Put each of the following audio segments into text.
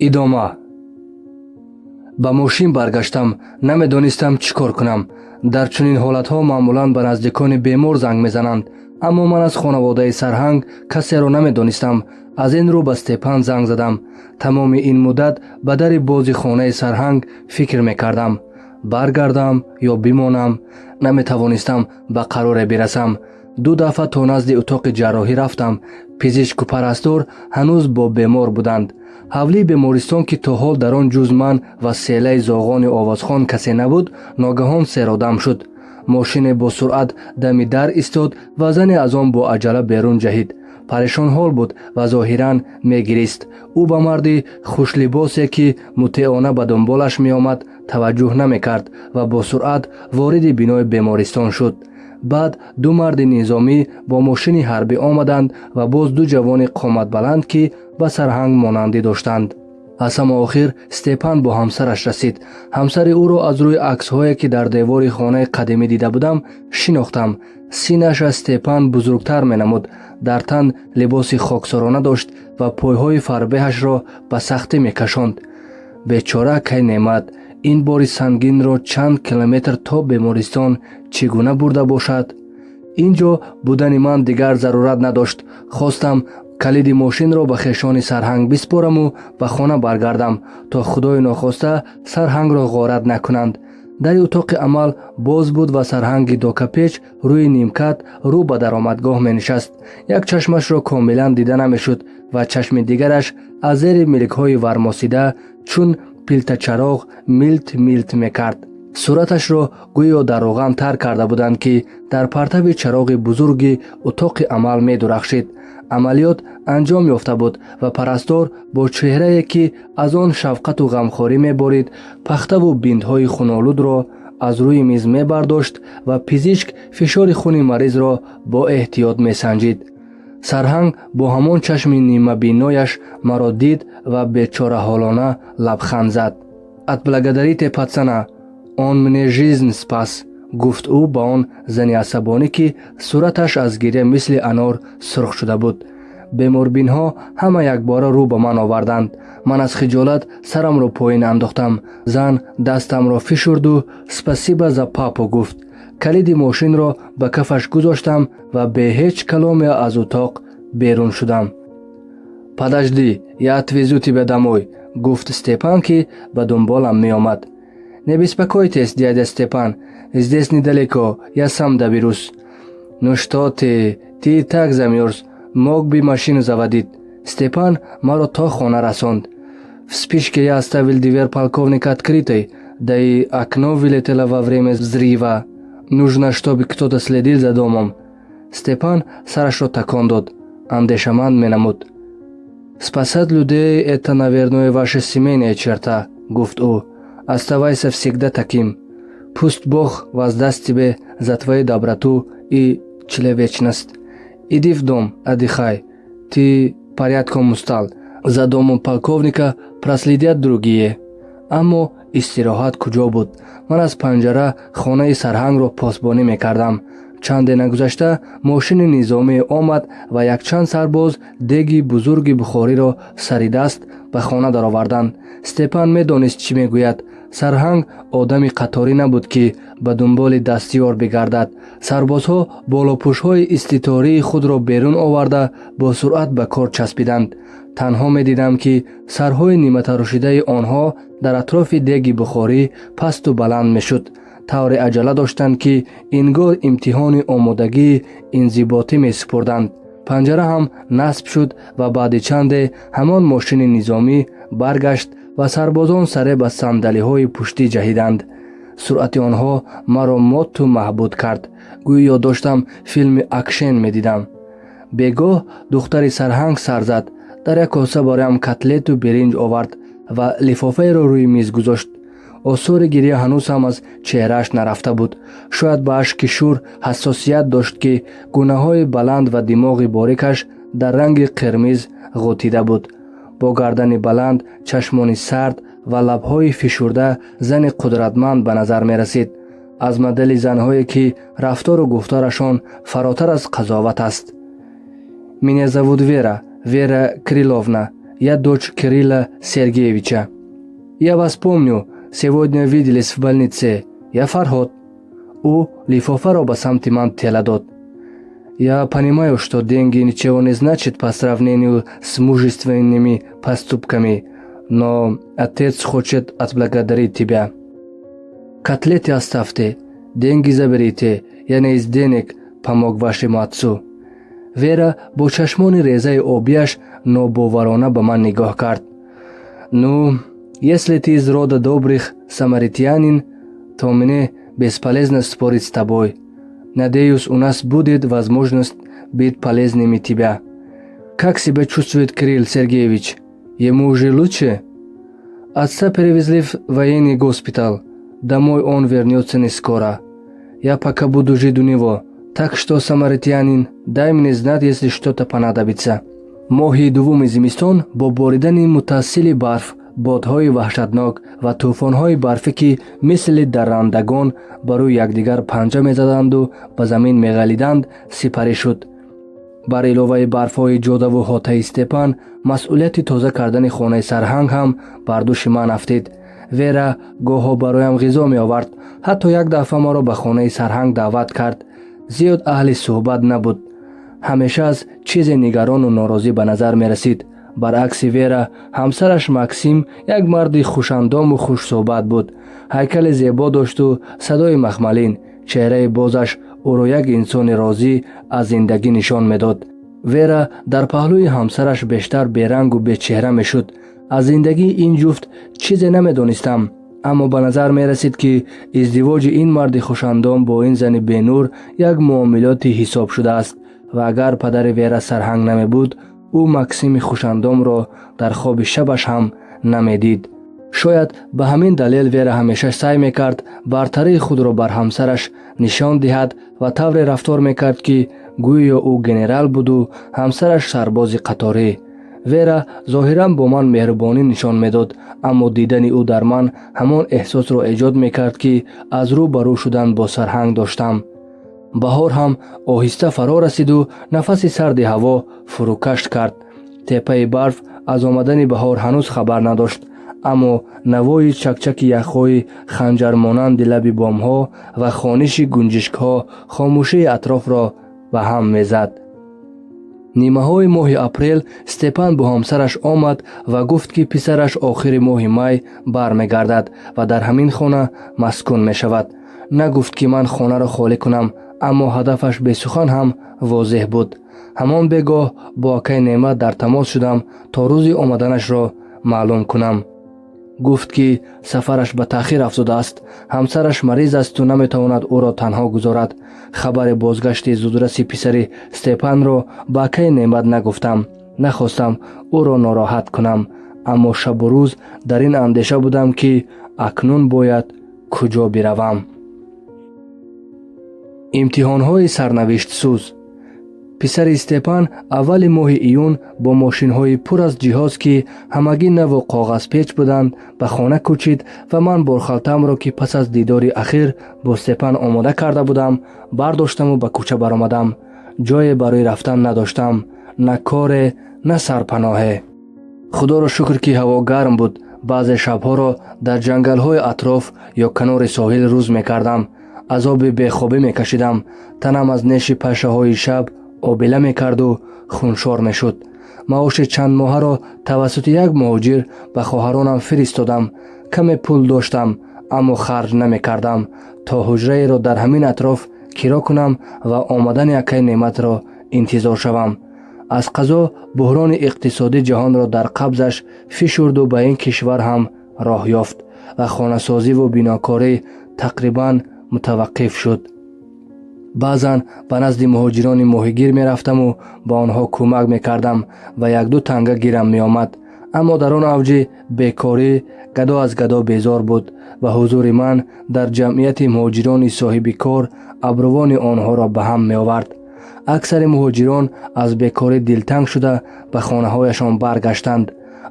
идома. ба мошин баргаштам. намедонистам чӣ кор кунам. дар чунин ҳолатҳо маъмулан ба наздикони бемор занг мезананд, аммо ман аз хонаводаи Сарҳанг касеро намедонистам. аз ин рӯ ба Степан занг задам. тамоми ин муддат ба дари бози хонаи Сарҳанг фикр мекардам. баргардам ё бимонам. наметавонистам ба қароре бирасам. 2 дафъа то назди утоқи ҷарроҳӣ рафтам. пизишку парастор ҳанӯз бо бемор буданд. ҳавлии бемористон ки то ҳол дар он ҷуз ман ва селаи зоғони овозхон касе набуд, ногаҳон серодам шуд. мошине бо суръат дами дар истод ва зане аз он бо аҷала берун ҷаҳид. парешонҳол буд ва зоҳиран мегирист. ӯ ба марди хушлибосе ки мутеъона ба дунболаш меомад таваҷҷӯҳ намекард ва бо суръат вориди бинои бемористон шуд. баъд 2 марди низомӣ бо мошини ҳарбӣ омаданд ва боз 2 ҷавони қоматбаланд ки ба Сарҳанг монандӣ доштанд. аз ҳама охир Степан бо ҳамсараш расид. ҳамсари ӯро аз рӯи аксҳое ки дар девори хонаи қадимӣ дида будам шинохтам. синааш аз Степан бузургтар менамуд. дар тан либоси хоксорона дошт ва пойҳои фарбеҳашро ба сахтӣ мекашонд. бечора кай неъмат ин бори сангинро чанд километр то бемористон чӣ гуна бурда бошад? ин ҷо будани ман дигар зарурат надошт. хостам калиди мошинро ба хешони Сарҳанг биспораму ба хона баргардам, то худои нохоста Сарҳангро ғорат накунанд. дари утоқи амал боз буд ва Сарҳанги докапеч рӯи нимкат рӯ ба даромадгоҳ менишаст. як чашмашро комилан дида намешуд ва чашми дигараш аз зери миликҳои вармосида чун пилтачароғ милт милт мекард. сураташро гӯё дар роған тар карда буданд ки дар партави чароғи бузурги утоқи амал медурахшид. амалиёт анҷом ёфта буд ва парастор бо чеҳрае ки аз он шафқату ғамхорӣ меборид, пахтаву биндҳои хунолудро аз рӯи миз мебардошт ва пизишк фишори хуни маризро бо эҳтиёт месанҷид. Сарҳанг бо ҳамон чашми нимабинояш маро дид ва бечораҳолона лабханд зад. «От благодарите, пацана, он мне жизнь спас», гуфт ӯ ба он зани асабонӣ ки сураташ аз гирья мисли анор сурх шуда буд. беморбинҳо ҳама якбора рӯ ба ман оварданд. ман аз хиҷолат сарамро поин андохтам. зан дастамро фишурду спасиба за папу гуфт. калиди мошинро ба кафаш гузоштам ва бе ҳеҷ каломе аз утоқ берун шудам. «Подожди, я отвезу тебя домой», гуфт Степан ки ба дунболам меомад. «Не беспокойтесь, дядя Степан, здесь недалеко, я сам доберусь». «Ну что ты и так замерз, мог бы машину заводить». Степан маро то хона расонд. В спичке я оставил дверь полковника открытой, да и окно вылетело во время взрыва. Нужно, чтобы кто-то следил за домом. Степан сарашро такон дод, андешаманд менамуд. «Спасать людей – это, наверное, ваша семейная черта», – гуфт ӯ. «Оставайся всегда таким. Пусть Бог воздаст тебе за твою доброту и человечность. Иди в дом, отдыхай. Ты порядком устал. За домом полковника проследят другие». аммо истироҳат куҷо буд? ман аз панҷара хонаи Сарҳангро посбонӣ мекардам. чанде нагузашта мошини низомӣ омад ва якчанд сарбоз деги бузурги бухориро сари даст ба хона дароварданд. Степан медонист чӣ мегӯяд. Сарҳанг одами қаторӣ набуд ки ба дунболи дастиёр бигардад. сарбозҳо болопӯшҳои иститории худро берун оварда бо суръат ба кор часпиданд. танҳо медидам ки сарҳои ниматарошидаи онҳо дар атрофи деги бухорӣ пасту баланд мешуд. тавре аҷала доштанд ки ин гоҳ имтиҳони омодагии инзиботӣ месупурданд. панҷара ҳам насб шуд ва баъди чанде ҳамон мошини низомӣ баргашт ва сарбозон саре ба сандалиҳои пуштӣ ҷаҳиданд. суръати онҳо маро мотту маҳбуд кард. гӯё доштам филми акшен медидам. бегоҳ духтари Сарҳанг сар зад. дар як коса бораям котлету биринҷ овард ва лифофаеро рӯи миз гузошт. осори гирья ҳанӯз ҳам аз чеҳрааш нарафта буд. шояд ба ашки шур ҳассосият дошт ки гунаҳои баланд ва димоғи борикаш дар ранги қирмиз ғӯтида буд. бо гардани баланд, чашмони сард ва лабҳои фишурда зани қудратманд ба назар мерасид. аз модели занҳое ки рафтору гуфторашон фаротар аз қазоват аст. «Меня зовут Вера Криловна. я дочь Кирилла Сергеевича. Я вас помню, сегодня виделись в больнице. Я Фарход». Ӯ лифофаро ба самти ман тела дод. «Я понимаю, что деньги ничего не значат по сравнению с мужественными поступками, но отец хочет отблагодарить тебя. Котлеты оставьте, деньги заберите, я не из денег помог вашему отцу». Вера бо чашмони резаи обияш нобоварона ба ман нигоҳ кард. «Ну, если ты из рода добрых самаритянин, то мне бесполезно спорить с тобой. Надеюсь, у нас будет возможность быть полезными тебе. Как себя чувствует Кирилл Сергеевич? Ему уже лучше?» «Отца перевезли в военный госпиталь. Домой он вернется не скоро. Я пока буду жить у него. Так что, самаритянин, дай мне знать, если что-то понадобится». моҳи дуввуми зимистон бо боридани мутассили барф, бодҳои ваҳшатнок ва тӯфонҳои барфе ки мисли даррандагон ба рӯи якдигар панҷа мезаданду ба замин меғалиданд сипарӣ шуд. бар иловаи барфҳои ҷодаву ҳотаи Степан, масъулияти тоза кардани хонаи Сарҳанг ҳам бар дӯши ман афтид. Вера гоҳҳо бароям ғизо меовард. ҳатто як дафъа моро ба хонаи Сарҳанг даъват кард. зиёд аҳли суҳбат набуд. ҳамеша аз чизе нигарону норозӣ ба назар мерасид. баръакси Вера, ҳамсараш Максим як марди хушандому хушсӯҳбат буд. ҳайкали зебо дошту садои махмалин. чеҳраи бозаш ӯро як инсони розӣ аз зиндагӣ нишон медод. Вера дар паҳлӯи ҳамсараш бештар берангу бечеҳра мешуд. аз зиндагии ин ҷуфт чизе намедонистам, аммо ба назар мерасид ки издивоҷи ин марди хушандом бо ин зани бенур як муомилоти ҳисобшудааст ва агар падари Вера Сарҳанг намебуд, ӯ Максими хушандомро дар хоби шабаш ҳам намедид. шояд ба ҳамин далел Вера ҳамеша сай мекард бартарии худро бар ҳамсараш нишон диҳад ва тавре рафтор мекард ки гӯё ӯ генерал буду ҳамсараш сарбози қаторӣ. Вера зоҳиран бо ман меҳрубонӣ нишон медод, аммо дидани ӯ дар ман ҳамон эҳсосро эҷод мекард ки аз рӯ ба рӯ шудан бо Сарҳанг доштам. баҳор ҳам оҳиста фаро расиду нафаси сарди ҳаво фурӯкашт кард. теппаи барф аз омадани баҳор ҳанӯз хабар надошт, аммо навои чакчаки яхҳои ханҷармонанди лаби бомҳо ва хониши гунҷишкҳо хомӯшии атрофро ба ҳам мезад. нимаҳои моҳи апрел Степан бо ҳамсараш омад ва гуфт ки писараш охири моҳи май бармегардад ва дар ҳамин хона маскун мешавад. нагуфт ки ман хонаро холӣ кунам, аммо ҳадафаш бесухан ҳам возеҳ буд. ҳамон бегоҳ бо акай Неъмат дар тамос шудам, то рӯзи омаданашро маълум кунам. гуфт ки сафараш ба таъхир афзудааст. ҳамсараш мариз асту наметавонад ӯро танҳо гузорад. хабари бозгашти зудраси писари Степанро ба акай Неъмат нагуфтам. нахостам ӯро нороҳат кунам, аммо шабу рӯз дар ин андеша будам ки акнун бояд куҷо биравам. имтиҳонҳои сарнавиштсӯз. писари Степан аввали моҳи июн бо мошинҳои пур аз ҷиҳоз ки ҳамагӣ наву коғазпеч буданд ба хона кӯчид ва ман борхалтамро ки пас аз дидори ахир бо Степан омода карда будам бардоштаму ба кӯча баромадам. ҷое барои рафтан надоштам, на коре, на сарпаноҳе. худоро шукр ки ҳаво гарм буд. баъзе шабҳоро дар ҷангалҳои атроф ё канори соҳил рӯз мекардам. азоби бехобӣ мекашидам. танам аз неши пашаҳои шаб обила мекарду хуншор мешуд. маоши чандмоҳаро тавассути як муҳоҷир ба хоҳаронам фиристодам. каме пул доштам, аммо харҷ намекардам, то ҳуҷраеро дар ҳамин атроф киро кунам ва омадани акай Неъматро интизор шавам. аз қазо буҳрони иқтисодӣ ҷаҳонро дар қабзаш фишурду ба ин кишвар ҳам роҳ ёфт ва хонасозиву бинокорӣ тақрибан мутаваққиф шуд. баъзан ба назди муҳоҷирони моҳигир мерафтаму ба онҳо кӯмак мекардам ва якду танга гирам меомад. аммо дар он авҷи бекорӣ гадо аз гадо безор буд ва ҳузури ман дар ҷамъияти муҳоҷирони соҳиби кор абрувони онҳоро ба ҳам меовард. аксари муҳоҷирон аз бекорӣ дилтанг шуда ба хонаҳояшон баргаштанд.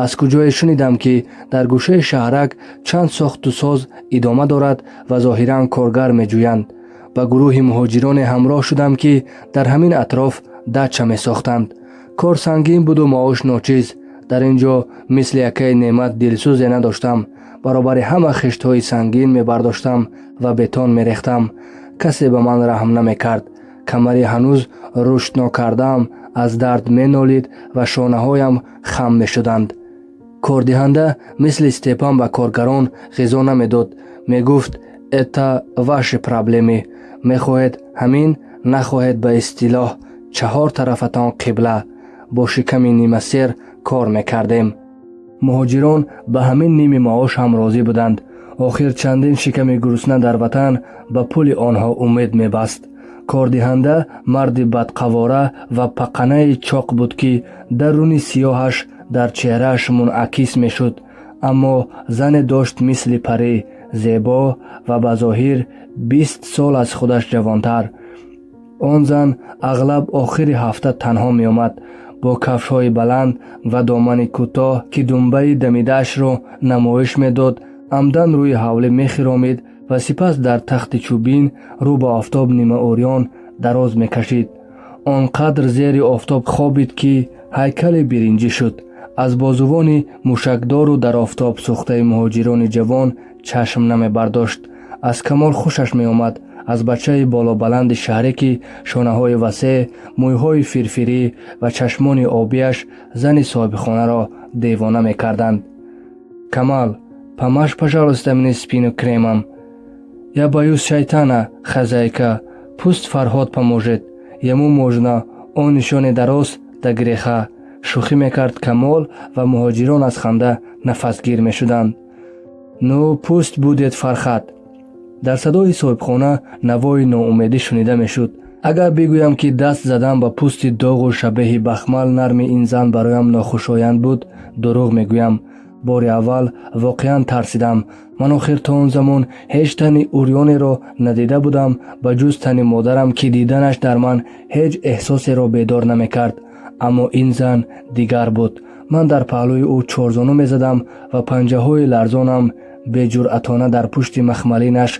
аз куҷое шунидам ки дар гӯшаи шаҳрак чанд сохту соз идома дорад ва зоҳиран коргар меҷӯянд. ба гурӯҳи муҳоҷироне ҳамроҳ шудам ки дар ҳамин атроф дача месохтанд. кор сангин буду маош ночиз. дар ин ҷо мисли якаи неъмат дилсӯзе надоштам. баробари ҳама хиштҳои сангин мебардоштам ва бетон мерехтам. касе ба ман раҳм намекард. камари ҳанӯз рушд нокардаам аз дард менолид ва шонаҳоям хам мешуданд. кордиҳанда мисли Степан ба коргарон ғизо намедод. мегуфт: «Это ваши проблемы. мехоҳед ҳамин, нахоҳед ба истилоҳ чаҳор тарафатон қибла». бо шиками нимасер кор мекардем. муҳоҷирон ба ҳамин ними маош ҳам розӣ буданд. охир чандин шиками гурусна дар ватан ба пули онҳо умед мебаст. кордиҳанда марди бадқавора ва пақанаи чоқ буд, ки даруни сиёҳаш дар чеҳрааш мунъакис мешуд. аммо зане дошт мисли парӣ, зебо ва ба зоҳир 20 сол аз худаш ҷавонтар. он зан аглаб охири ҳафта танҳо меомад, бо кафшҳои баланд ва домани кӯтоҳ, ки дунбаи дамидаашро намоиш медод, амдан рӯи ҳавлӣ мехиромид ва сипас дар тахти чӯбин рӯ ба офтоб нимаӯрён дароз мекашид. он қадр зери офтоб хобид, ки ҳайкали биринҷӣ шуд. аз бозувони мушакдору дар офтоб сӯхтаи муҳоҷирони ҷавон чашм намебардошт. аз камол хушаш меомад. аз бачаи болобаланди шаҳрӣ, ки шонаҳои васеъ, мӯйҳои фирфирӣ ва чашмони обияш зани соҳибхонаро девона мекарданд. «Камал, помажь, пожалуйста, мне спину кремом. Я боюсь шайтана, хозяйка. Пусть Фарҳод поможет. Ему можно, он еще не дорос до греха». шӯхӣ мекард Камол ва муҳоҷирон аз ханда нафасгир мешуданд. «Ну, пусть будет Фархад». дар садои соҳибхона навои ноумедӣ шунида мешуд. агар бигӯям, ки даст задан ба пӯсти доғу шабеҳи бахмал нарми ин зан бароям нохушоянд буд, дурӯғ мегӯям. бори аввал воқеан тарсидам. ман охир то он замон ҳеҷ тани урёнеро надида будам ба ҷуз тани модарам, ки диданаш дар ман ҳеҷ эҳсосеро бедор намекард. аммо ин зан дигар буд. ман дар паҳлӯи ӯ чорзону мезадам ва панҷаҳои ларзонам беҷуръатона дар пушти махмалинаш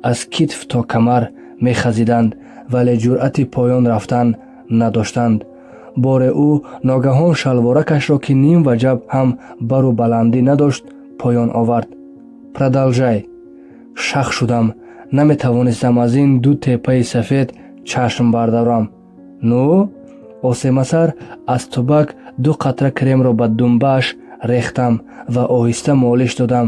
аз китф то камар мехазиданд, вале ҷуръати поён рафтан надоштанд. боре ӯ ногаҳон шалворакашро, ки ним ваҷаб ҳам бару баландӣ надошт, поён овард. «Продолжай». шах шудам. наметавонистам аз ин ду теппаи сафед чашм бардорам. «Ну?» осемасар аз тубак ду қатра кремро ба дунбааш рехтам ва оҳиста молиш додам.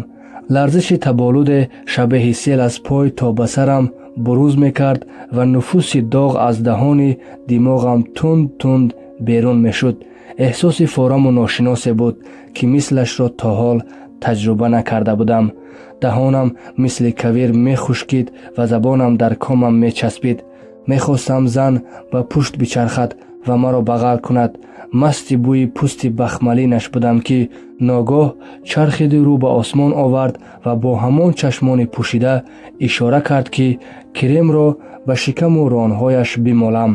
ларзиши таболуде шабеҳи сел аз пой то ба сарам бурӯз мекард ва нуфуси доғ аз даҳони димоғам тунд тунд берун мешуд. эҳсоси фораму ношиносе буд, ки мислашро то ҳол таҷруба накарда будам. даҳонам мисли кавир мехушкид ва забонам дар комам мечаспид. мехостам зан ба пушт бичархад ва маро бағал кунад. масти бӯи пӯсти бахмалинаш будам, ки ногоҳ чархиди рӯ ба осмон овард ва бо ҳамон чашмони пӯшида ишора кард, ки кремро ба шикаму ронҳояш бимолам.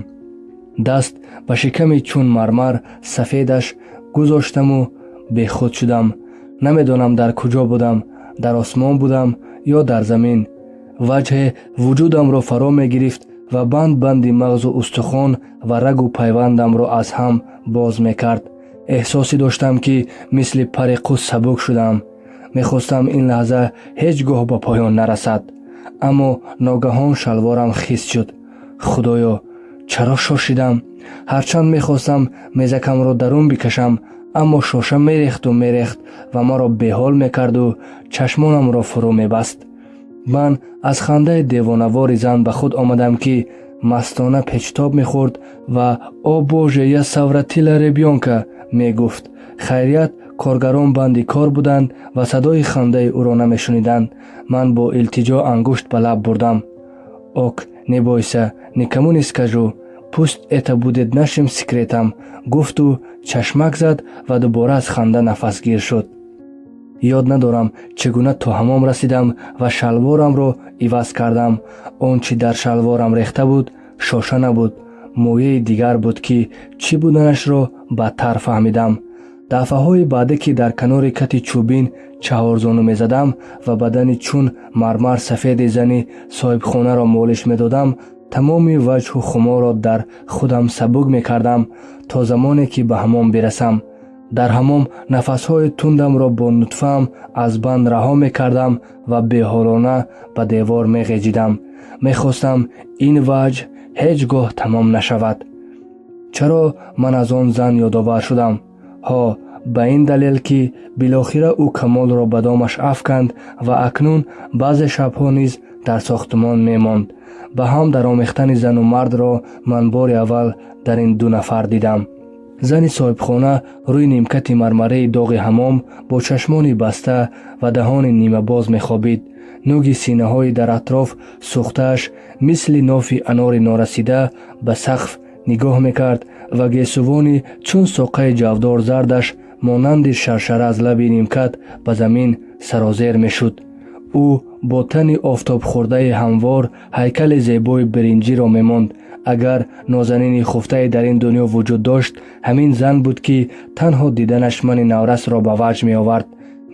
даст ба шиками чун мармар сафедаш гузоштаму бехуд шудам. намедонам дар куҷо будам, дар осмон будам ё дар замин. ваҷҳе вуҷудамро фаро мегирифт ва банд банди мағзу устухон ва рагу пайвандамро аз ҳам боз мекард. эҳсосе доштам, ки мисли пари қус сабук шудам. мехостам ин лаҳза ҳеҷ гоҳ ба поён нарасад. аммо ногаҳон шалворам хис шуд. худоё, чаро шошидам? ҳарчанд мехостам мезакамро дарун бикашам, аммо шоша мерехту мерехт ва маро беҳол мекарду чашмонамро фурӯ мебаст. ман аз хандаи девонавори зан ба худ омадам, ки мастона печтоб мехӯрд ва «О боже, я совратила ребёнка» мегуфт. хайрият, коргарон банди кор буданд ва садои хандаи ӯро намешуниданд. ман бо илтиҷо ангушт ба лаб бурдам. «Ок, не бойся, никому не скажу. Пусть это будет нашим секретом», гуфту чашмак зад ва дубора аз ханда нафасгир шуд. ёд надорам чӣ гуна то ҳамом расидам ва шалворамро иваз кардам. он чӣ дар шалворам рехта буд, шоша набуд, мояи дигар буд, ки чӣ буданашро бадтар фаҳмидам. дафъаҳои баъде, ки дар канори кати чӯбин чаҳорзону мезадам ва бадани чун мармар сафеди зани соҳибхонаро молиш медодам, тамоми ваҷҳу хуморро дар худам сабук мекардам, то замоне ки ба ҳамом бирасам. дар ҳамом нафасҳои тундамро бо нутфаам аз банд раҳо мекардам ва беҳолона ба девор меғеҷидам. мехостам ин ваҷҳ ҳеҷ гоҳ тамом нашавад. чаро ман аз он зан ёдовар шудам? ҳо ба ин далел ки билохира ӯ камолро ба домаш афканд ва акнун баъзе шабҳо низ дар сохтмон мемонд. ба ҳам даромехтани зану мардро ман бори аввал дар ин ду нафар дидам. зани соҳибхона рӯи нимкати мармарии доғи ҳамом бо чашмони баста ва даҳони нимабоз мехобид. нӯги синаҳои дар атроф сӯхтааш мисли нофи анори норасида ба сақф нигоҳ мекард ва гесувони чун соқаи ҷавдор зардаш монанди шаршара аз лаби нимкат ба замин сарозер мешуд. ӯ бо тани офтобхӯрдаи ҳамвор ҳайкали зебои биринҷиро мемонд. агар нозанини хуфтае дар ин дунё вуҷуд дошт, ҳамин зан буд, ки танҳо диданаш мани наврасро ба ваҷ меовард.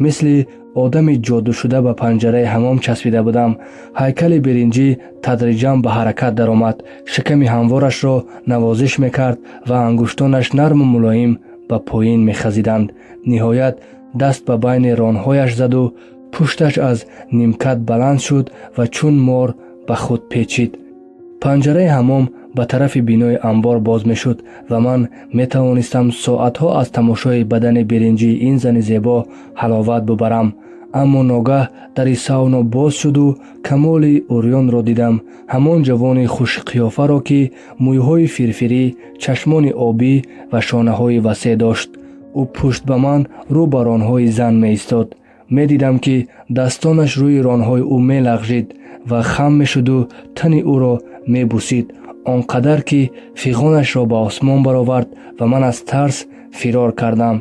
мисли одами ҷодушуда ба панҷараи ҳамом часпида будам. ҳайкали биринҷӣ тадриҷан ба ҳаракат даромад. шиками ҳамворашро навозиш мекард ва ангуштонаш нарму мулоим ба поин мехазиданд. ниҳоят даст ба байни ронҳояш заду пушташ аз нимкат баланд шуд ва чун мор ба худ печид. панҷараи ҳамом ба тарафи бинои амбор боз мешуд ва ман метавонистам соатҳо аз тамошои бадани биринҷии ин зани зебо ҳаловат бубарам. аммо ногаҳ дари савно боз шуду камоли урёнро дидам. ҳамон ҷавони хушқиёфаро, ки мӯйҳои фирфирӣ, чашмони обӣ ва шонаҳои васеъ дошт. ӯ пушт ба ман рӯ ба ронҳои зан меистод. медидам, ки дастонаш рӯи ронҳои ӯ мелағжид ва хам мешуду тани ӯро мебусид, он қадар ки фиғонашро ба осмон баровард ва ман аз тарс фирор кардам.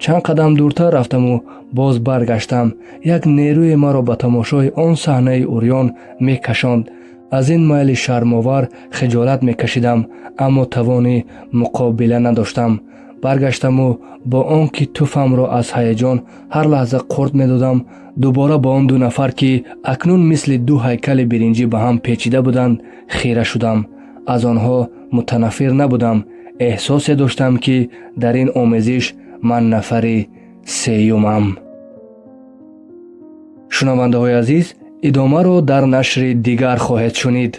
чанд қадам дуртар рафтаму боз баргаштам. як нерӯе маро ба тамошои он саҳнаи урён мекашонд. аз ин майли шармовар хиҷолат мекашидам, аммо тавони муқобила надоштам. баргаштаму бо он ки туфамро аз ҳаяҷон ҳар лаҳза қурт медодам, дубора ба он ду нафар, ки акнун мисли ду ҳайкали биринҷӣ ба ҳам печида буданд, хира шудам. аз онҳо мутанаффир набудам. эҳсосе доштам, ки дар ин омезиш ман нафари сеюмам. шунавандаҳои азиз, идомаро дар нашри дигар хоҳед шунид.